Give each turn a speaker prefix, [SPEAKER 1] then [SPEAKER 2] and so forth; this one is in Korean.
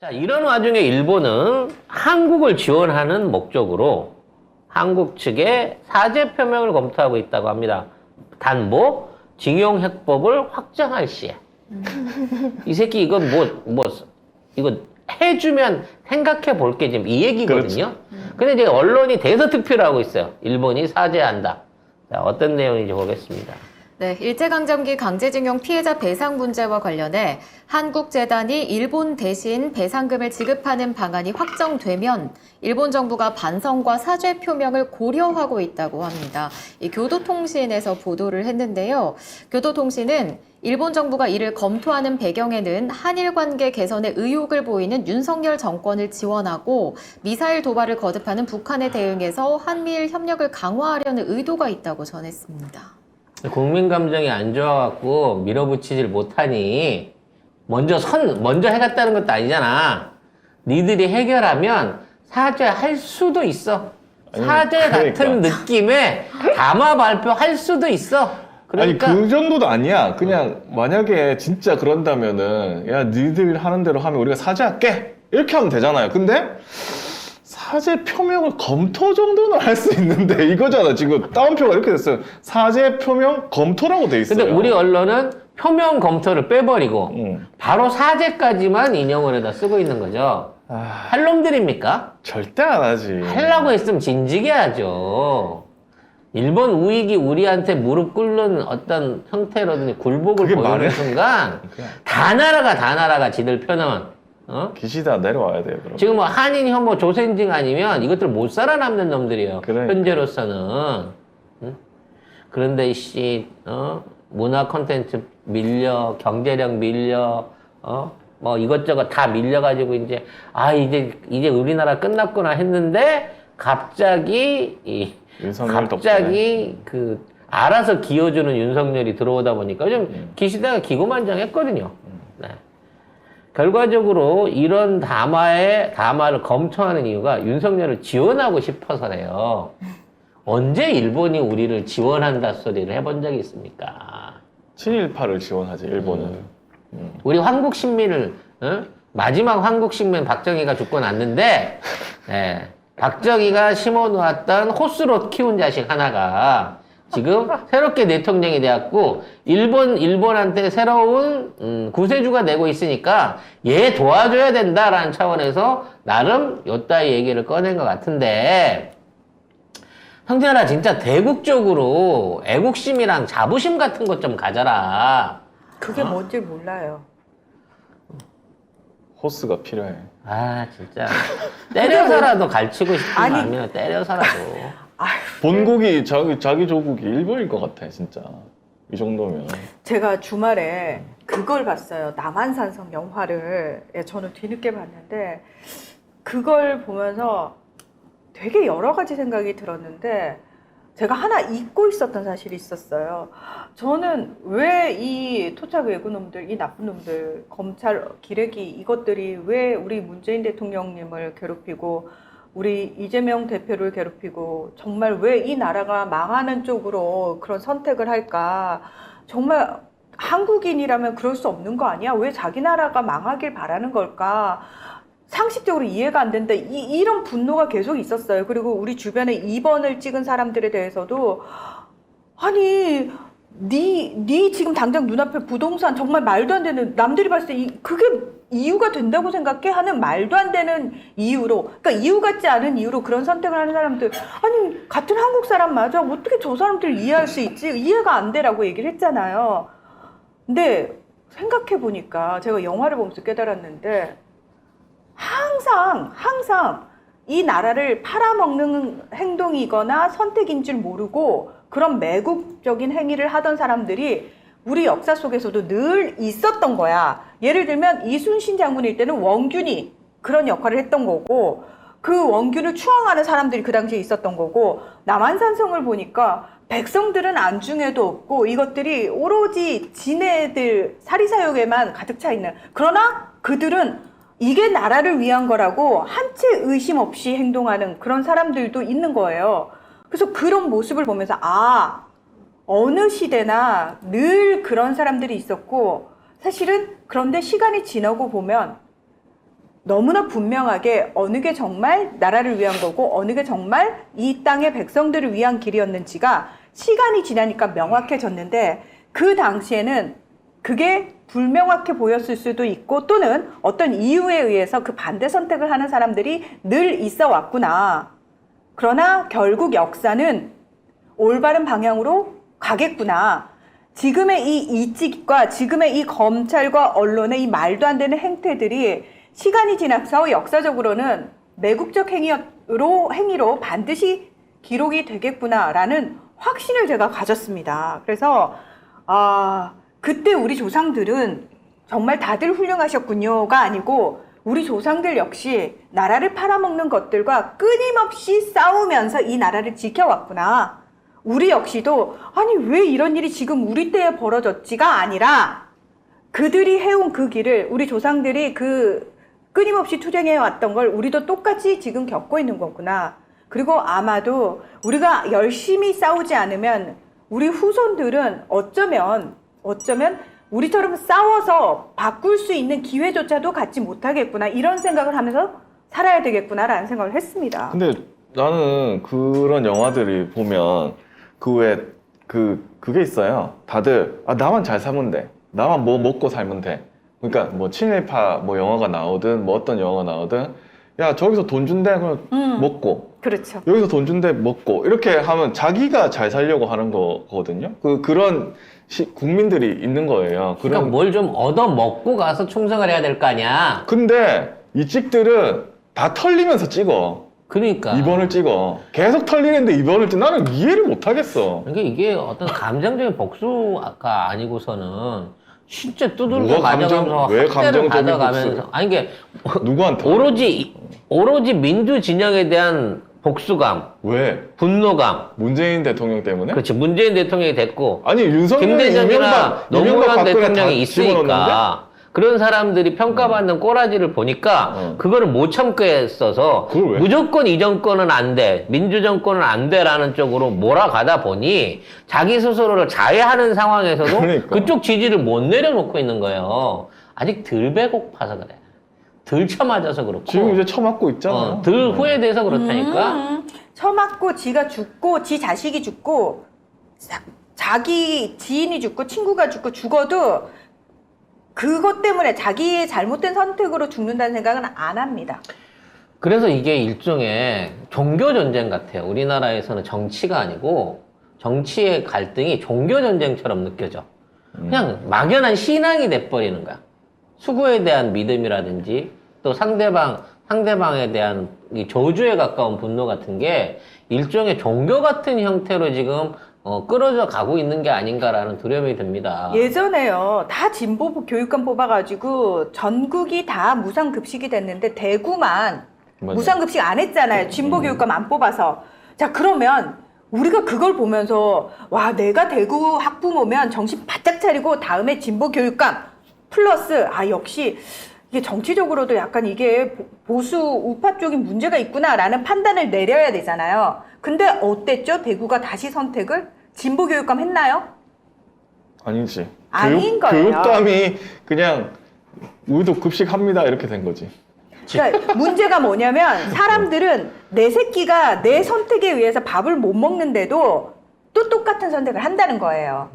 [SPEAKER 1] 자, 이런 와중에 일본은 한국을 지원하는 목적으로 한국 측에 사죄 표명을 검토하고 있다고 합니다. 단 징용 해법을 확정할 시에. 이 새끼 이거 이거 해주면 생각해 볼게 지금 이 얘기거든요. 근데 이제 언론이 대서특필을 하고 있어요. 일본이 사죄한다. 자, 어떤 내용인지 보겠습니다.
[SPEAKER 2] 네, 일제강점기 강제징용 피해자 배상 문제와 관련해 한국재단이 일본 대신 배상금을 지급하는 방안이 확정되면 일본 정부가 반성과 사죄 표명을 고려하고 있다고 합니다. 이 교도통신에서 보도를 했는데요. 교도통신은 일본 정부가 이를 검토하는 배경에는 한일 관계 개선에 의욕을 보이는 윤석열 정권을 지원하고 미사일 도발을 거듭하는 북한에 대응해서 한미일 협력을 강화하려는 의도가 있다고 전했습니다.
[SPEAKER 1] 국민 감정이 안 좋아갖고 밀어붙이질 못하니 먼저 해갔다는 것도 아니잖아. 니들이 해결하면 사죄할 수도 있어. 사죄
[SPEAKER 3] 그러니까.
[SPEAKER 1] 같은 느낌의 담화 발표할 수도 있어. 그러니까
[SPEAKER 3] 아니 그 정도도 아니야. 그냥 만약에 진짜 그런다면은 야 니들 하는 대로 하면 우리가 사죄할게 이렇게 하면 되잖아요. 근데 사죄 표명을 검토 정도는 할 수 있는데 이거잖아. 지금 따옴표가 이렇게 됐어요. 사죄 표명 검토라고 돼 있어요.
[SPEAKER 1] 근데 우리 언론은 표명 검토를 빼버리고 바로 사죄까지만 인용을 해다 쓰고 있는 거죠. 할 놈들입니까?
[SPEAKER 3] 절대 안 하지.
[SPEAKER 1] 하려고 했으면 진지게 하죠. 일본 우익이 우리한테 무릎 꿇는 어떤 형태로든지 굴복을
[SPEAKER 3] 그게
[SPEAKER 1] 보이는
[SPEAKER 3] 말해?
[SPEAKER 1] 순간 다 나라가 지들 편은
[SPEAKER 3] 기시다 내려와야 돼요. 그럼.
[SPEAKER 1] 지금 한인 혐오 조센징 아니면 이것들 못 살아남는 놈들이에요.
[SPEAKER 3] 그러니까.
[SPEAKER 1] 현재로서는. 응? 그런데 문화 콘텐츠 밀려, 경제력 밀려, 이것저것 다 밀려가지고 이제 우리나라 끝났구나 했는데 갑자기
[SPEAKER 3] 윤석열 덕분에.
[SPEAKER 1] 알아서 기어주는 윤석열이 들어오다 보니까 좀 기시다가 기고만장했거든요. 네. 결과적으로 이런 담화를 검토하는 이유가 윤석열을 지원하고 싶어서래요. 언제 일본이 우리를 지원한다 소리를 해본 적이 있습니까?
[SPEAKER 3] 친일파를 지원하지 일본은.
[SPEAKER 1] 우리 한국 신민을 마지막 한국 신민 박정희가 죽고 났는데 박정희가 심어놓았던 호수로 키운 자식 하나가 지금 새롭게 대통령이 돼갖고 일본한테 새로운 구세주가 되고 있으니까 얘 도와줘야 된다라는 차원에서 나름 요따위 얘기를 꺼낸 것 같은데 형제나 진짜 대국적으로 애국심이랑 자부심 같은 것 좀 가져라.
[SPEAKER 4] 그게 뭔지 몰라요.
[SPEAKER 3] 호스가 필요해.
[SPEAKER 1] 아 진짜 때려서라도 갈치고 싶은
[SPEAKER 4] 아니.
[SPEAKER 1] 마음이면 때려서라도.
[SPEAKER 3] 본국이 자기 조국이 일본일 것 같아 진짜. 이 정도면.
[SPEAKER 4] 제가 주말에 그걸 봤어요. 남한산성 영화를 저는 뒤늦게 봤는데 그걸 보면서 되게 여러 가지 생각이 들었는데 제가 하나 잊고 있었던 사실이 있었어요. 저는 왜 이 토착 외구놈들, 이 나쁜 놈들, 검찰, 기레기 이것들이 왜 우리 문재인 대통령님을 괴롭히고 우리 이재명 대표를 괴롭히고 정말 왜 이 나라가 망하는 쪽으로 그런 선택을 할까? 정말 한국인이라면 그럴 수 없는 거 아니야? 왜 자기 나라가 망하길 바라는 걸까? 상식적으로 이해가 안 된다. 이런 분노가 계속 있었어요. 그리고 우리 주변에 입원을 찍은 사람들에 대해서도 아니 네 지금 당장 눈앞에 부동산 정말 말도 안 되는 남들이 봤을 때 그게 이유가 된다고 생각해? 하는 말도 안 되는 이유로 그러니까 이유 같지 않은 이유로 그런 선택을 하는 사람들 아니 같은 한국 사람 맞아 어떻게 저 사람들 이해할 수 있지? 이해가 안 돼라고 얘기를 했잖아요. 근데 생각해 보니까 제가 영화를 보면서 깨달았는데 항상 이 나라를 팔아먹는 행동이거나 선택인 줄 모르고 그런 매국적인 행위를 하던 사람들이 우리 역사 속에서도 늘 있었던 거야. 예를 들면 이순신 장군일 때는 원균이 그런 역할을 했던 거고 그 원균을 추앙하는 사람들이 그 당시에 있었던 거고 남한산성을 보니까 백성들은 안중에도 없고 이것들이 오로지 지네들 사리사욕에만 가득 차 있는 그러나 그들은 이게 나라를 위한 거라고 한 채 의심 없이 행동하는 그런 사람들도 있는 거예요. 그래서 그런 모습을 보면서 어느 시대나 늘 그런 사람들이 있었고 사실은 그런데 시간이 지나고 보면 너무나 분명하게 어느 게 정말 나라를 위한 거고 어느 게 정말 이 땅의 백성들을 위한 길이었는지가 시간이 지나니까 명확해졌는데 그 당시에는 그게 불명확해 보였을 수도 있고 또는 어떤 이유에 의해서 그 반대 선택을 하는 사람들이 늘 있어 왔구나. 그러나 결국 역사는 올바른 방향으로 가겠구나. 지금의 이 이직과 지금의 이 검찰과 언론의 이 말도 안 되는 행태들이 시간이 지나서 역사적으로는 매국적 행위로 반드시 기록이 되겠구나라는 확신을 제가 가졌습니다. 그래서 그때 우리 조상들은 정말 다들 훌륭하셨군요가 아니고 우리 조상들 역시 나라를 팔아먹는 것들과 끊임없이 싸우면서 이 나라를 지켜왔구나. 우리 역시도 아니 왜 이런 일이 지금 우리 때에 벌어졌지가 아니라 그들이 해온 그 길을 우리 조상들이 그 끊임없이 투쟁해 왔던 걸 우리도 똑같이 지금 겪고 있는 거구나. 그리고 아마도 우리가 열심히 싸우지 않으면 우리 후손들은 어쩌면 우리처럼 싸워서 바꿀 수 있는 기회조차도 갖지 못하겠구나. 이런 생각을 하면서 살아야 되겠구나라는 생각을 했습니다.
[SPEAKER 3] 근데 나는 그런 영화들이 보면 그게 있어요. 다들 나만 잘 살면 돼. 나만 뭐 먹고 살면 돼. 그러니까 뭐 친일파 뭐 영화가 나오든 뭐 어떤 영화가 나오든 야 저기서 돈 준대 그럼 먹고
[SPEAKER 4] 그렇죠.
[SPEAKER 3] 여기서 돈 준대 먹고 이렇게 하면 자기가 잘 살려고 하는 거거든요. 그런 국민들이 있는 거예요.
[SPEAKER 1] 그러니까 뭘 좀 얻어 먹고 가서 충성을 해야 될 거 아니야.
[SPEAKER 3] 근데 이 찍들은 다 털리면서 찍어.
[SPEAKER 1] 그러니까.
[SPEAKER 3] 2번을 찍어. 계속 털리는데 2번을 찍어. 나는 이해를 못 하겠어.
[SPEAKER 1] 그러니까 이게 어떤 감정적인 복수가 아니고서는 진짜 두들겨
[SPEAKER 3] 뭐가
[SPEAKER 1] 맞아가면서
[SPEAKER 3] 왜
[SPEAKER 1] 학대를
[SPEAKER 3] 감정적인
[SPEAKER 1] 받아가면서
[SPEAKER 3] 복수?
[SPEAKER 1] 아니 이게
[SPEAKER 3] 누구한테?
[SPEAKER 1] 오로지 민주 진영에 대한 복수감,
[SPEAKER 3] 왜?
[SPEAKER 1] 분노감.
[SPEAKER 3] 문재인 대통령 때문에?
[SPEAKER 1] 그렇지. 문재인 대통령이 됐고
[SPEAKER 3] 아니 윤석열이
[SPEAKER 1] 김대중이나 노무현
[SPEAKER 3] 박근혜 다
[SPEAKER 1] 대통령이
[SPEAKER 3] 집어넣는데?
[SPEAKER 1] 있으니까 그런 사람들이 평가받는 꼬라지를 보니까 그거를 못 참겠어서
[SPEAKER 3] 그걸 왜?
[SPEAKER 1] 무조건 이 정권은 안 돼, 민주정권은 안 돼라는 쪽으로 몰아가다 보니 자기 스스로를 자해하는 상황에서도
[SPEAKER 3] 그러니까.
[SPEAKER 1] 그쪽 지지를 못 내려놓고 있는 거예요. 아직 덜 배고파서 그래. 덜 쳐맞아서 그렇고.
[SPEAKER 3] 지금 이제 처맞고 있잖아.
[SPEAKER 1] 덜 후회돼서 그렇다니까.
[SPEAKER 4] 처맞고 지가 죽고 지 자식이 죽고 자기 지인이 죽고 친구가 죽어도 그것 때문에 자기의 잘못된 선택으로 죽는다는 생각은 안 합니다.
[SPEAKER 1] 그래서 이게 일종의 종교 전쟁 같아요. 우리나라에서는 정치가 아니고 정치의 갈등이 종교 전쟁처럼 느껴져. 그냥 막연한 신앙이 돼버리는 거야. 수구에 대한 믿음이라든지 또 상대방에 대한 이 저주에 가까운 분노 같은 게 일종의 종교 같은 형태로 지금 끌어져 가고 있는 게 아닌가라는 두려움이 듭니다.
[SPEAKER 4] 예전에요. 다 진보 교육감 뽑아가지고 전국이 다 무상급식이 됐는데 대구만
[SPEAKER 3] 맞아요.
[SPEAKER 4] 무상급식 안 했잖아요. 진보 교육감 안 뽑아서. 자, 그러면 우리가 그걸 보면서 와, 내가 대구 학부모면 정신 바짝 차리고 다음에 진보 교육감 플러스 역시 이게 정치적으로도 약간 이게 보수 우파 쪽인 문제가 있구나라는 판단을 내려야 되잖아요. 근데 어땠죠? 대구가 다시 선택을 진보 교육감 했나요?
[SPEAKER 3] 아니지.
[SPEAKER 4] 아닌 거예요.
[SPEAKER 3] 교육감이 그냥 우리도 급식합니다 이렇게 된 거지.
[SPEAKER 4] 그러니까 문제가 뭐냐면 사람들은 내 새끼가 내 선택에 의해서 밥을 못 먹는데도 또 똑같은 선택을 한다는 거예요.